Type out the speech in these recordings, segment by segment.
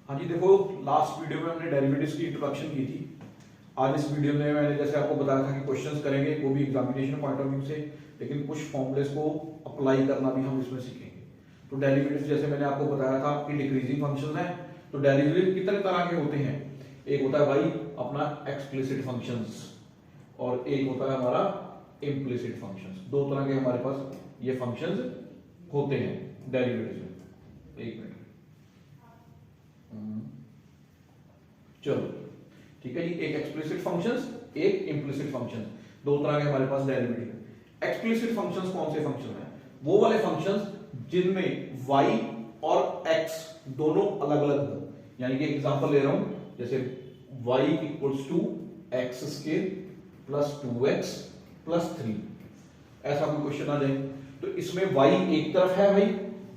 हाँ जी, देखो last video में हमने डेरिवेटिव्स की इंट्रोडक्शन की थी। आज इस वीडियो में मैंने जैसे आपको बताया था कि क्वेश्चंस करेंगे, वो भी एग्जामिनेशन पॉइंट ऑफ व्यू से, लेकिन कुछ फॉर्मूलेस को अप्लाई करना भी हम इसमें सीखेंगे। तो डेरिवेटिव्स जैसे मैंने आपको बताया था कि डिक्रीजिंग फंक्शन है, तो डेरिवेटिव कितने तरह के होते हैं। एक होता है भाई अपना एक्सप्लिसिट फंक्शंस और एक होता है हमारा इम्प्लिसिट फंक्शंस। दो तरह के हमारे पास ये फंक्शंस होते हैं डेरिवेटिव्स में। एक मिनट, चलो ठीक है जी। एक एक्सप्लिसिट फंक्शंस, एक इम्प्लिसिट फंक्शंस, दो तरह के हमारे पास डेरिवेटिव। एक्सप्लिसिट फंक्शंस कौन से फंक्शन हैं? वो वाले फंक्शंस जिनमें y और x दोनों अलग अलग हो। यानी कि एग्जांपल ले रहा हूं, जैसे y equals to x square plus 2x plus 3, ऐसा कोई क्वेश्चन आ जाए तो इसमें y एक तरफ है भाई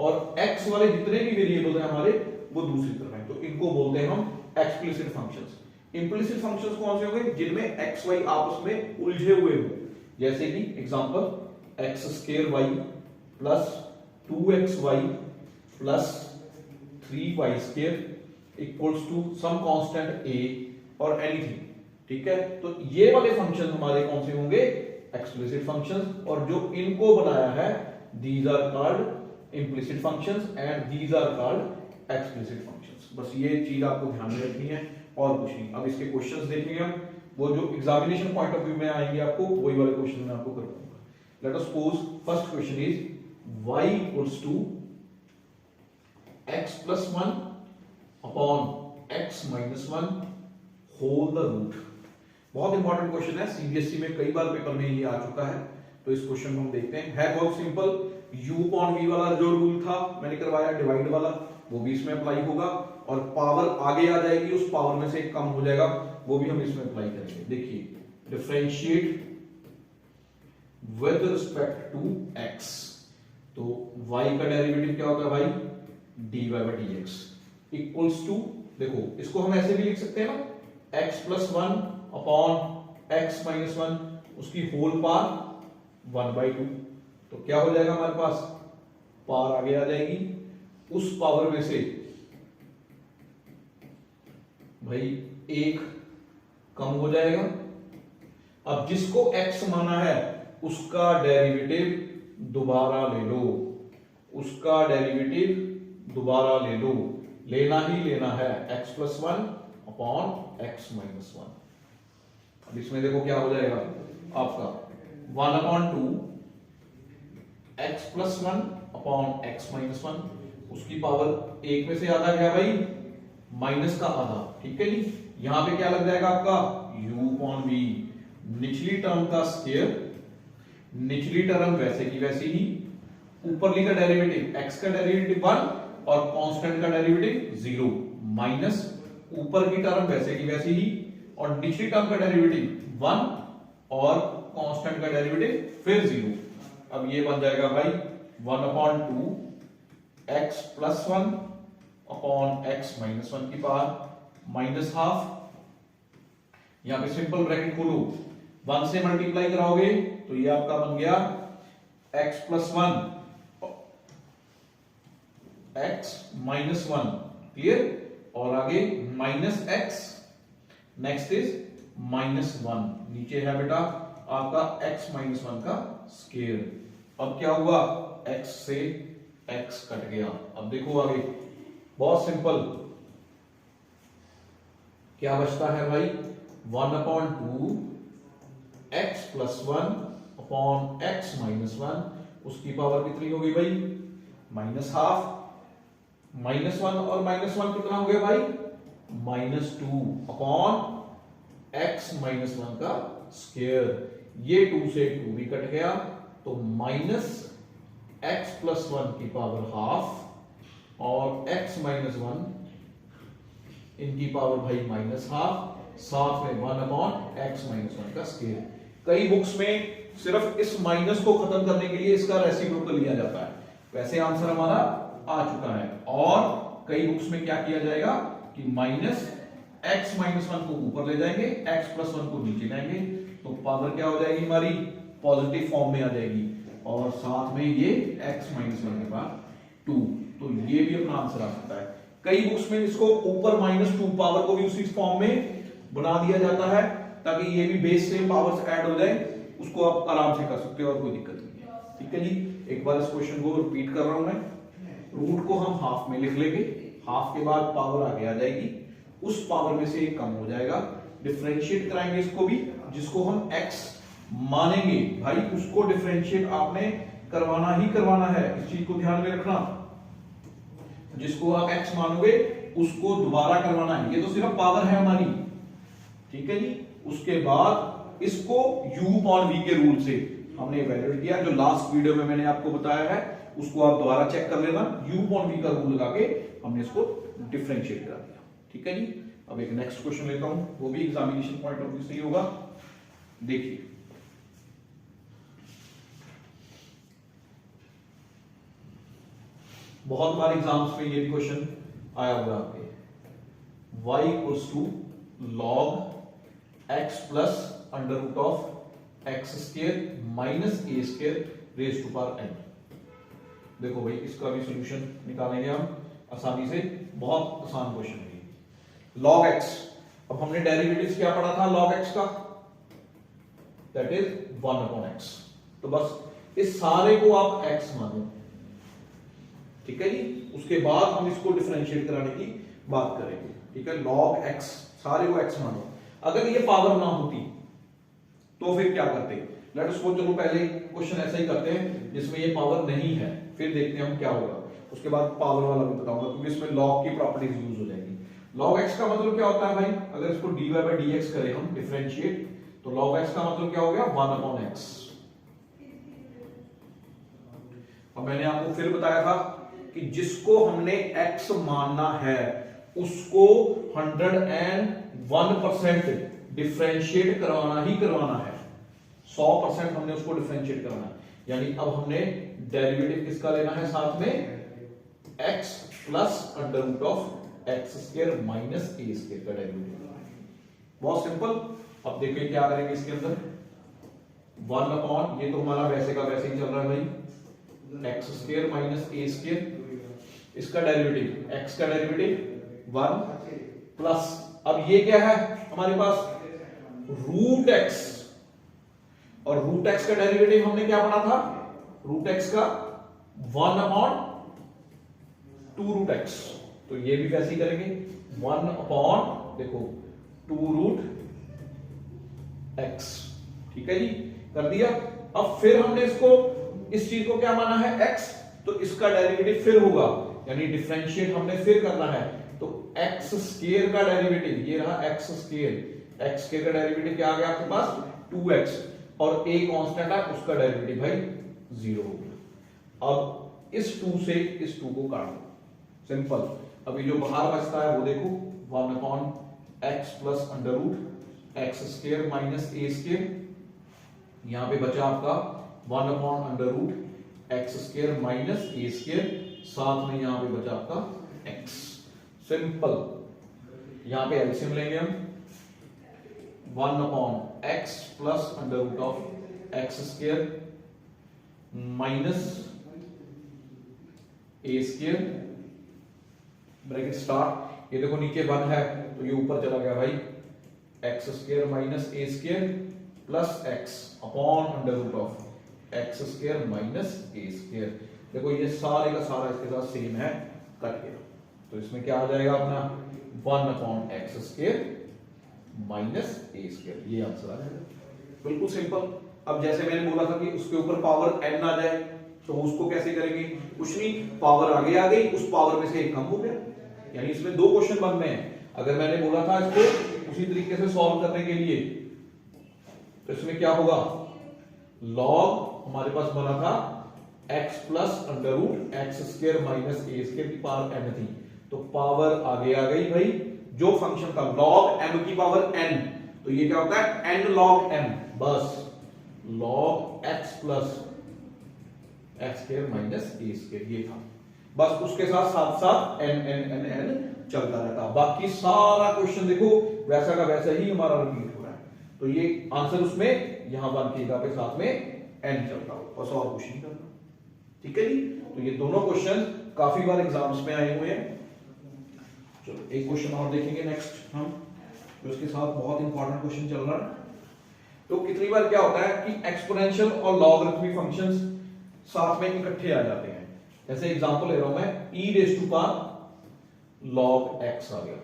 और x वाले जितने भी वेरिएबल हैं हमारे वो दूसरी तरफ है, तो इनको बोलते हैं हम एक्सप्लिसिट फंक्शंस। इम्प्लिसिट फंक्शंस कौन से होंगे? जिनमें x y आपस में उलझे हुए हो, जैसे कि example x square y plus 2xy plus 3y square equals to some constant a और एनीथिंग। ठीक है, तो ये वाले फंक्शन हमारे कौन से होंगे? Explicit functions. और जो इनको बनाया है these are called implicit functions and these are called explicit functions. बस ये चीज आपको ध्यान में रखनी है और कुछ नहीं। अब इसके क्वेश्चंस देखेंगे हम, वो जो एग्जामिनेशन पॉइंट ऑफ व्यू में आएंगे आपको वही वाले क्वेश्चन मैं आपको करवाऊंगा। Let us suppose first question is y equals to x plus 1 upon x minus 1 whole the root. बहुत इंपॉर्टेंट क्वेश्चन है, सीबीएसई में कई बार पेपर में ये आ चुका है। तो इस क्वेश्चन को हम देखते हैं। है बहुत सिंपल, u अपॉन v वाला जो रूल था मैंने करवाया डिवाइड वाला, वो भी इसमें अप्लाई होगा और पावर आगे आ जाएगी, उस पावर में से एक कम हो जाएगा, वो भी हम इसमें अप्लाई करेंगे। देखिए, differentiate with respect to x, तो y का डेरिवेटिव क्या होता है भाई? dy by dx equals to, देखो इसको हम ऐसे भी लिख सकते हैं ना, x plus 1 upon x minus 1 उसकी होल पावर 1/2। तो क्या हो जाएगा हमारे पास? पावर आगे आ जाएगी, उस पावर में से भाई एक कम हो जाएगा। अब जिसको x माना है उसका डेरिवेटिव दोबारा ले लो, उसका डेरिवेटिव दोबारा ले लो, लेना ही लेना है x plus 1 upon x minus 1। अब इसमें देखो क्या हो जाएगा आपका 1/2 x plus 1 upon x minus 1, उसकी पावर एक में से आधा क्या भाई? माइनस का आधा। ठीक है जी, यहां पे क्या लग जाएगा आपका? u अपॉन v, निचली टर्म का स्क्वायर, निचली टर्म वैसे की वैसी ही, ऊपरली का डेरिवेटिव x का डेरिवेटिव 1 और कांस्टेंट का डेरिवेटिव 0, माइनस ऊपर की टर्म वैसे की वैसी ही और निचली टर्म का डेरिवेटिव 1 और कांस्टेंट का डेरिवेटिव फिर 0। अब ये बन जाएगा भाई 1/2 x plus 1 upon x minus 1 की पावर माइनस हाफ। यहां पे सिंपल ब्रैकेट खोलो, 1 से मल्टीप्लाई कराओगे तो ये आपका बन गया x plus 1 x minus 1, clear, और आगे minus x, next is minus 1, नीचे है बेटा आपका x माइनस 1 का स्क्वायर। अब क्या हुआ? x से x कट गया। अब देखो आगे, बहुत सिंपल, क्या बचता है भाई? 1/2 x plus 1 upon x minus 1, उसकी पावर कितनी होगी भाई? Minus half. माइनस 1 और माइनस 1 कितना हो गया भाई? -2 अपॉन x माइनस 1 का स्क्वायर। ये 2 से 2 भी कट गया, तो माइनस x प्लस 1 की पावर हाफ और x माइनस 1 इनकी पावर भाई माइनस हाफ, साथ में 1/x माइनस 1 का स्क्वायर। कई बुक्स में सिर्फ इस माइनस को खत्म करने के लिए इसका रेसिप्रोकल लिया जाता है, वैसे आंसर हमारा आ चुका है। और कई बुक्स में क्या किया जाएगा कि माइनस x माइनस 1 को ऊपर ले जाएंगे, x प्लस 1 को नीचे लाएंगे, तो पावर क्या हो जाएगी हमारी? पॉजिटिव फॉर्म में आ जाएगी और साथ में ये x माइनस 1 के बाद 2, तो ये भी अपना आंसर आ सकता है। कई बुक्स में इसको ऊपर -2 पावर को भी उसी फॉर्म में बना दिया जाता है ताकि ये भी बेस से पावर्स ऐड हो जाए, उसको आप आराम से कर सकते हो और कोई दिक्कत नहीं है। ठीक है जी, एक बार इस क्वेश्चन को रिपीट कर रहा हूं मैं। रूट को हम हाफ में लिख लेंगे, हाफ के बाद पावर आगे आ जाएगी, उस पावर में से एक कम हो जाएगा, डिफरेंशिएट कराएंगे इसको भी, जिसको हम x मानेंगे भाई उसको डिफरेंशिएट आपने करवाना ही करवाना है, इस चीज को ध्यान में रखना। जिसको आप x मानोगे उसको दोबारा करवाना है, ये तो सिर्फ पावर है हमारी। ठीक है जी, उसके बाद इसको u/v के रूल से हमने इवैल्यूएट किया, जो लास्ट वीडियो में मैंने आपको बताया है उसको आप दोबारा चेक कर लेना। u/v का रूल लगा के हमने इसको डिफरेंशिएट करा दिया। ठीक है जी, अब एक नेक्स्ट क्वेश्चन लेता हूं, वो भी एग्जामिनेशन पॉइंट ऑफ व्यू से ही होगा। देखिए, बहुत बार एग्जाम्स में ये भी क्वेश्चन आया हुआ आपके, y equals to log x plus under root of x square minus a square raise to power n। देखो भाई, इसका भी सॉल्यूशन निकालेंगे हम आसानी से, बहुत आसान क्वेश्चन है। log x, अब हमने डेरिवेटिव्स क्या पढ़ा था log x का, दैट इज 1/x। तो बस इस सारे को आप x मानो। ठीक है जी, उसके बाद हम इसको डिफरेंशिएट कराने की बात करेंगे। ठीक है, log x सारे को x मानो। अगर ये पावर ना होती तो फिर क्या करते, लेट अस सपोज, चलो पहले क्वेश्चन ऐसा ही करते हैं जिसमें ये पावर नहीं है, फिर देखते हैं हम क्या होगा, उसके बाद पावर वाला भी बताऊंगा क्योंकि इसमें log की प्रॉपर्टीज यूज हो जाएगी। log x का मतलब क्या होता है भाई, अगर इसको dy/dx करें हम डिफरेंशिएट, तो log x का मतलब क्या हो गया 1/x। अब मैंने आपको फिर बताया था कि जिसको हमने x मानना है उसको 101% डिफरेंशिएट करवाना ही करवाना है, 100% हमने उसको डिफरेंशिएट कराना है। यानी अब हमने डेरिवेटिव किसका लेना है साथ में, x plus under root of x square minus a square का डेरिवेटिव। बहुत सिंपल। अब देखिए क्या करेंगे इसके अंदर, 1/, ये तो हमारा वैसे का वैसे ही चल रहा है भाई, x square minus a square, इसका डेरिवेटिव x का डेरिवेटिव 1 प्लस, अब ये क्या है हमारे पास रूट x, और रूट x का डेरिवेटिव हमने क्या पढ़ा था, रूट x का 1/2 रूट x। तो ये भी वैसे ही करेंगे 1/, देखो 2 रूट x। ठीक है जी, कर दिया। अब फिर हमने इसको, इस चीज को क्या माना है x, तो इसका डेरिवेटिव फिर होगा, यानी डिफरेंशिएट हमने फिर करना है, तो x स्क्वायर का डेरिवेटिव, ये रहा x स्क्वायर, x स्क्वायर का डेरिवेटिव क्या आ गया आपके पास 2x, और a कांस्टेंट है उसका डेरिवेटिव भाई 0 हो गया। अब इस 2 से इस 2 को काट दो, सिंपल। अभी जो बाहर बचता है वो देखो 1/x plus under root x square minus a square, यहां पे बचा आपका under root x square minus a square, साथ में यहां पे बचा आपका x। सिंपल, यहां पे एलसीएम लेंगे हम, 1/x plus under root of x square minus a square, bracket start, ये देखो नीचे 1 है तो ये ऊपर चला गया भाई, x square minus a square plus x upon under root of x square minus a square. देखो ये सारे का सारा इसके साथ सेम है, कट गया, तो इसमें क्या आ जाएगा अपना 1/x square minus a square, ये आंसर आ जाएगा। बिल्कुल सिंपल। अब जैसे मैंने बोला था कि उसके ऊपर पावर n आ जाए, तो उसको कैसे करेंगे, कुछ नहीं, पावर आगे आ गई, उस पावर में से एक कम हो गया, यानी इसमें 2 क्वेश्चन बन में है। अगर मैंने बोला था इसको उसी तरीके से सॉल्व करने के लिए, तो इसमें क्या होगा, log हमारे पास बना था x plus under root x square minus a square की पावर n थी, तो पावर आगे आ गई भाई, जो फंक्शन था log m की पावर n, तो ये क्या होता है n log m, बस log x plus x square minus a square, ये था, बस उसके साथ साथ साथ n n n n चलता रहता। बाकी सारा क्वेश्चन देखो वैसा का वैसा ही हमारा रिपीट हो रहा है, तो ये आंसर उसमें यहां 1 की जगह पे साथ में n चलता हो, बस और कुछ नहीं करना। ठीक है जी, तो ये दोनों क्वेश्चन काफी बार एग्जाम्स में आए हुए हैं, चलो एक क्वेश्चन और देखेंगे नेक्स्ट हम, तो इसके साथ बहुत इंपॉर्टेंट क्वेश्चन चल रहा है। तो कितनी बार क्या होता है कि एक्सपोनेंशियल और लॉगरिथमिक फंक्शंस साथ में इकट्ठे आ जाते हैं। जैसे एग्जांपल ले रहा हूं मैं, e raise to power log x आ गया।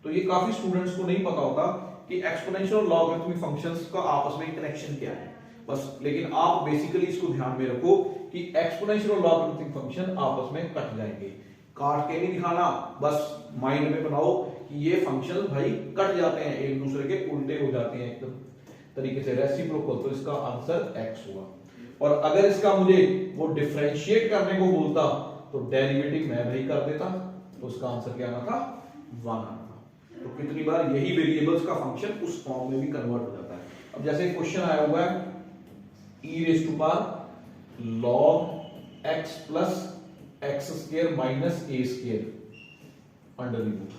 तो ये काफी स्टूडेंट्स को नहीं पता होता कि एक्सपोनेंशियल और लॉगरिथमिक फंक्शंस का आपस में कनेक्शन क्या है बस। लेकिन आप बेसिकली इसको ध्यान में रखो कि एक्सपोनेंशियल और लॉगरिथमिक फंक्शन आपस में कट जाएंगे। काट के नहीं दिखाना, बस माइंड में बनाओ कि ये फंक्शन भाई कट जाते हैं, एक दूसरे के उल्टे हो जाते हैं एकदम तरीके से, रेसिप्रोकल। तो इसका आंसर x हुआ। और अगर इसका मुझे वो डिफरेंशिएट करने को बोलता तो डेरिवेटिव मैं भाई कर देता, तो उसका आंसर क्या आना था, 1 आना था। तो कितनी बार यही वेरिएबल्स का फंक्शन उस फॉर्म में भी कन्वर्ट हो जाता है। अब जैसे क्वेश्चन आया हुआ है e raise to power log x plus x square minus a square under root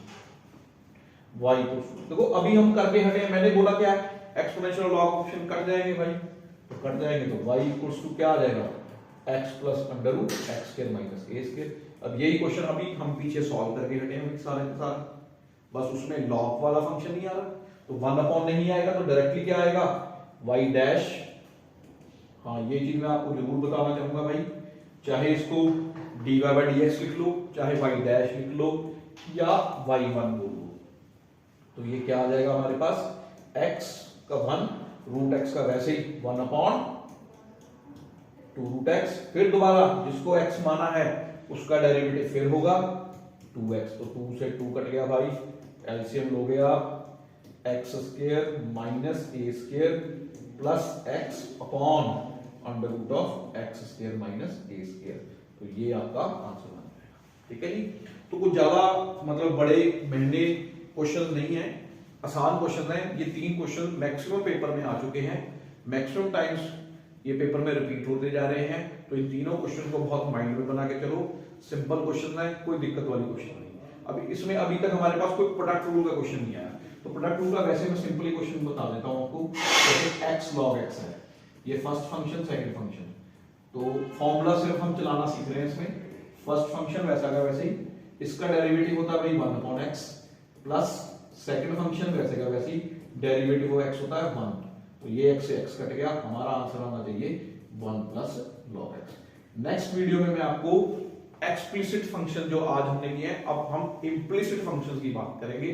y को। देखो अभी हम करके हटे हैं, मैंने बोला क्या है, एक्सपोनेंशियल लॉग ऑप्शन कट जाएंगे भाई, तो कट जाएंगे तो y इक्वल्स टू क्या आ जाएगा, x plus under root x square minus a square. अब यही क्वेश्चन अभी हम पीछे सॉल्व करके हटे हैं सारे के सारे, बस उसमें लॉग वाला फंक्शन नहीं आ रहा, तो 1 अपॉन नहीं आएगा तो डायरेक्टली क्या आएगा, y डैश। हाँ ये चीज मैं आपको जरूर बताना चाहूंगा भाई, चाहे इसको dy बाई dx लिख लो, चाहे y डैश लिख लो या y1 बोल लो, तो ये क्या आ जाएगा हमारे पास, x का 1 रूट x का वैसे ही 1 अपॉन 2 रूट x, फिर दोबारा जिसको x माना है उसका डेरिवेटिव फिर होगा 2x, तो 2 से 2 कट गया भाई, एलसीएम लोगे आप x square minus a square plus x upon under root of x square minus a square, तो ये आपका आंसर बन जाएगा। ठीक है जी। तो कुछ ज्यादा मतलब बड़े महंगे क्वेश्चन नहीं है, आसान क्वेश्चन है। ये 3 क्वेश्चन मैक्सिमम पेपर में आ चुके हैं, मैक्सिमम टाइम्स ये पेपर में रिपीट होते जा रहे हैं, तो इन तीनों क्वेश्चन को बहुत माइंड में बना के चलो। सिंपल क्वेश्चन है, कोई दिक्कत वाली क्वेश्चन नहीं। अभी इसमें अभी तक हमारे पास कोई प्रोडक्ट रूल का क्वेश्चन नहीं आया, तो प्रोडक्ट रूल का वैसे मैं सिंपली क्वेश्चन बता देता हूं आपको। जैसे x log x है, ये फर्स्ट फंक्शन सेकंड फंक्शन, तो फॉर्मूला सिर्फ हम चलाना सीख रहे हैं इसमें। फर्स्ट फंक्शन वैसा का वैसे ही, इसका डेरिवेटिव होता है भाई 1 upon x, plus second function वैसे का वैसे ही डेरिवेटिव ऑफ x होता है 1, तो ये x से x कट गया, हमारा आंसर आना चाहिए 1 plus log x। Next video में मैं आपको एक्सप्लिसिट फंक्शन जो आज हमने किए हैं, अब हम इम्प्लिसिट फंक्शंस की बात करेंगे,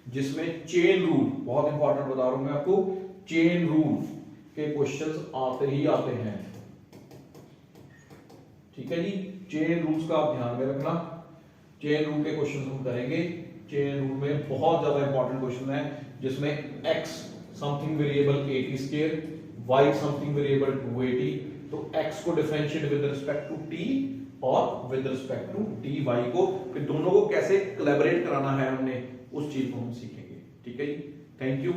जिसमें चेन रूल, बहुत इंपॉर्टेंट बता रहा हूं मैं आपको, चेन रूल के क्वेश्चंस आते ही आते हैं। ठीक है जी, चेन रूल्स का आप ध्यान में रखना, चेन रूल के क्वेश्चंस हम करेंगे। चेन रूल में बहुत ज्यादा इंपॉर्टेंट क्वेश्चन है, जिसमें x something variable 80 square, y something variable 280, तो x को differentiate with respect to t और विद रिस्पेक्ट टू dy को, फिर दोनों को कैसे कोलैबोरेट कराना है हमने, उस चीज को हम सीखेंगे। ठीक है जी, थैंक यू।